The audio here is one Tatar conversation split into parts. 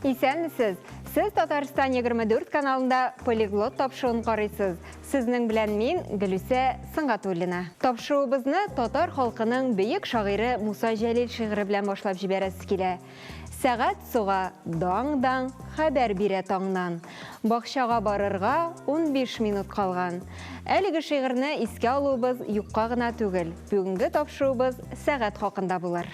Исәнмесез? Сіз Татарстан 24 каналында полиглот тапшыуын қарайсыз. Сізнің білән мен Гүлүсә Сыңғатуллина. Тапшыуыбызны татар халқының бейік шағиры Муса Жәлил шиғыры белән башлап җибәрәсе килә. Сәгать суга даң-даң хәбәр бирә таңнан. Бакчага барырга 15 минут калган. Әлеге шигырьне искә алуыбыз юкка гына түгел. Бүгенге тапшыруыбыз сәгать хакында булыр.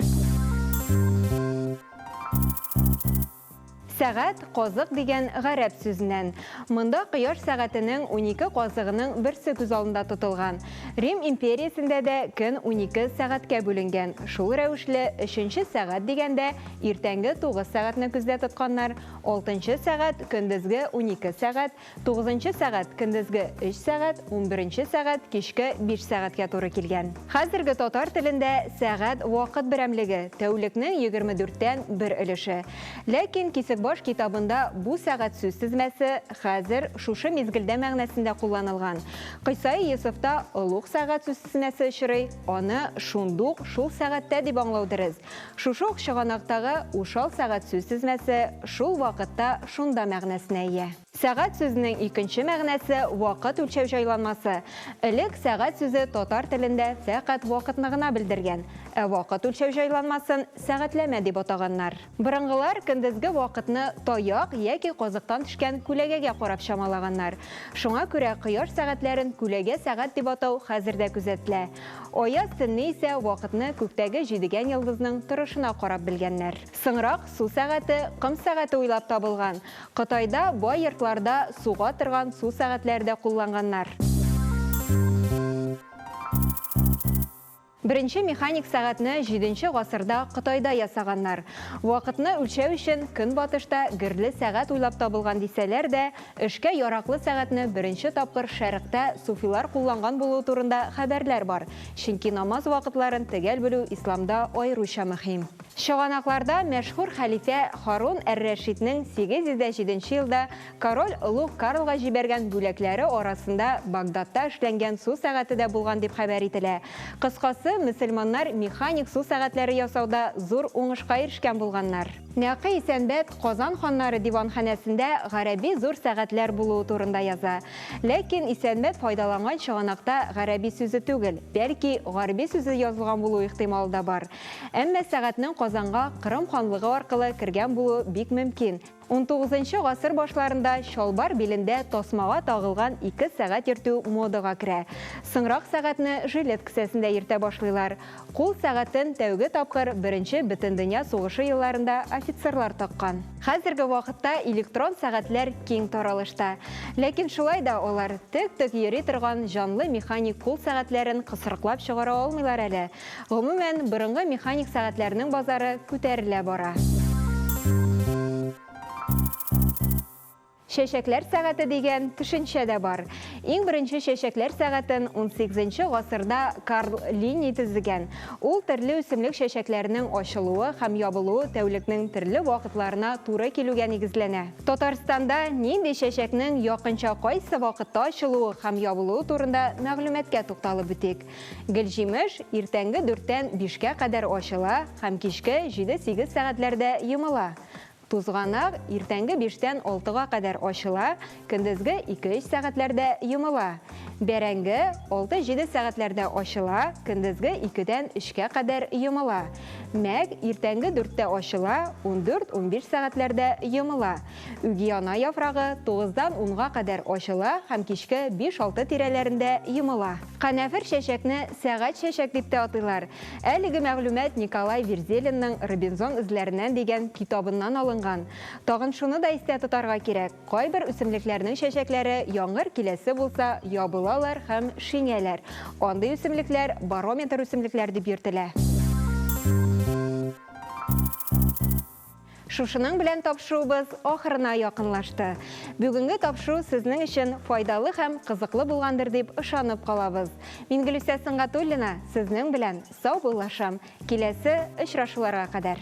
Сәгать казык дигән гарәп сүзеннән. Монда кояш сәгатенең 12 казыгының берсе күз алдында тотылган. Рим империясендә дә көн 12 сәгатькә бүленгән. Шул рәвешле 3нче сәгать дигәндә иртәнге 9 сәгатьне күздә тотканнар, 6нчы сәгать көндезге 12 сәгать, 9нчы сәгать көндезге 3 сәгать, 11нче сәгать кичке 5 сәгатькә туры килгән. Хәзерге татар телендә сәгать вакыт берәмлеге тәүлекнең 24тән 1 өлеше. Ләкин Кисекбаш китабында бу сәгать сүз тезмәсе хәзер шушы мизгелдә мәгънәсендә кулланылган. Кыйсай Йосыфта олуг сәгать сүз тезмәсе очрый, аны шундук шул сәгатьтә дип аңлау дөрес. Шушы ук чыганактагы ушал сәгать сүз тезмәсе шул вакытта шунда мәгънәсенә ия. Сәгать сүзенең икенче мәгънәсе вакыт үлчәү җайланмасы. Элек сәгать сүзе татар телендә фәкать вакытны гына белдергән, ә вакыт үлчәү җайланмасын сәгатьләмә дип атаганнар. Борынгылар көндезге вакытны таяк яки казыктан төшкән күләгәгә карап чамалаганнар. Шуңа күрә кояш сәгатьләрен күләгә сәгать дип атау хәзердә күзәтелә. Аяз төнне исә вакытны күктәге җидегән йолдызның торышына карап белгәннәр. Соңрак су сәгате, кым сәгате уйлап табылган. Кытайда бай йортларда суга торган су сәгатьләрдә кулланганнар. Беренче механик сәгатьне 7нче гасырда Кытайда ясаганнар. Вакытны үлчәү өчен көнбатышта герле сәгать уйлап табылган дисәләр дә, эшкә яраклы сәгатьне беренче тапкыр шәрыкътә суфилар кулланган булуы турында хәбәрләр бар. Чөнки намаз вакытларын төгәл белү исламда аеруча мөһим. Чыганакларда мәшһүр хәлифә Харун әр-Рәшиднең 807 елда король Улуг Карлга җибәргән бүләкләре арасында Багдадта эшләнгән су сәгате дә булган дип хәбәр ителә. Кыскасы, мөселманнар механик су сәгатьләре ясауда зур уңышка ирешкән булганнар. Нәкый Исәнбәт Казан ханнары диванханәсендә гарәби зур сәгатьләр булуы турында яза. Ләкин Исәнбәт файдаланган чыганакта гарәби сүзе түгел, бәлки гарәби сүзе язылган булу ихтималы да бар. Әмма сәгатьнең Казанга Кырым ханлыгы аркылы кергән булуы бик мөмкин. 19нчы гасыр башларында шалбар билендә тасмага тагылган 2 сәгать йөртү модага керә. Соңрак сәгатьне жилет кесәсендә йөртә башлыйлар. Кул сәгатен тәүге тапкыр Беренче Бөтендөнья сугышы елларында офицерлар таккан. Хәзерге вакытта электрон сәгатьләр киң таралышта. Ләкин шулай да алар тик-тик йөри торган җанлы механик кул сәгатьләрен кысрыклап чыгара алмыйлар әле. Гомумән, борынгы механик сәгатьләрнең базары күтәрелә бара. Шәшәкләр сәгате дигән төшенчә дә бар. Иң беренче шәшәкләр сәгатен 18нчы гасырда Карл Линней төзегән. Ул төрле үсемлек шәшәкләренең ачылуы һәм ябылуы тәүлекнең төрле вакытларына туры килүгә нигезләнә. Татарстанда нинди шәшәкнең якынча кайсы вакытта ачылуы һәм ябылуы турында мәгълүматкә тукталып үтик. Гөлҗимеш иртәнге 4тән 5кә кадәр ачыла һәм кичке 7-8 сәгатьләрдә йомыла. Тузганак иртәнге 5тән 6га кадәр ачыла, көндезге 2-3 сәгатьләрдә йомыла. Бәрәңге 6-7 сәгатьләрдә ачыла, көндезге 2дән 3кә кадәр йомыла. Мәк иртәнге 4тә ачыла, 14-15 сәгатьләрдә йомыла. Үгияна яфрагы 9дан 10га кадәр ачыла һәм кичке 5-6 тирәләрендә йомыла. Канәфер шәшәкне сәгать шәшәк дип тә атыйлар. Әлеге мәгълүмат Николай Верзелинның Робинзон эзләреннән дигән китабыннан алынган. Тагын шуны да истә тотарга кирәк. Кайбер үсемлекләрнең шәшәкләре яңгыр киләсе булса ябылалар һәм шиңәләр. Андый үсемлекләр барометр үсемлекләр дип йөртелә. Шушының белән тапшыруыбыз ахырына якынлашты. Бүгенге тапшыру сезнең өчен файдалы һәм кызыклы булгандыр дип ышанып калабыз. Мин Гөлүсә Сыңғатуллина, сезнең белән сау булашам. Киләсе очрашуларга кадәр.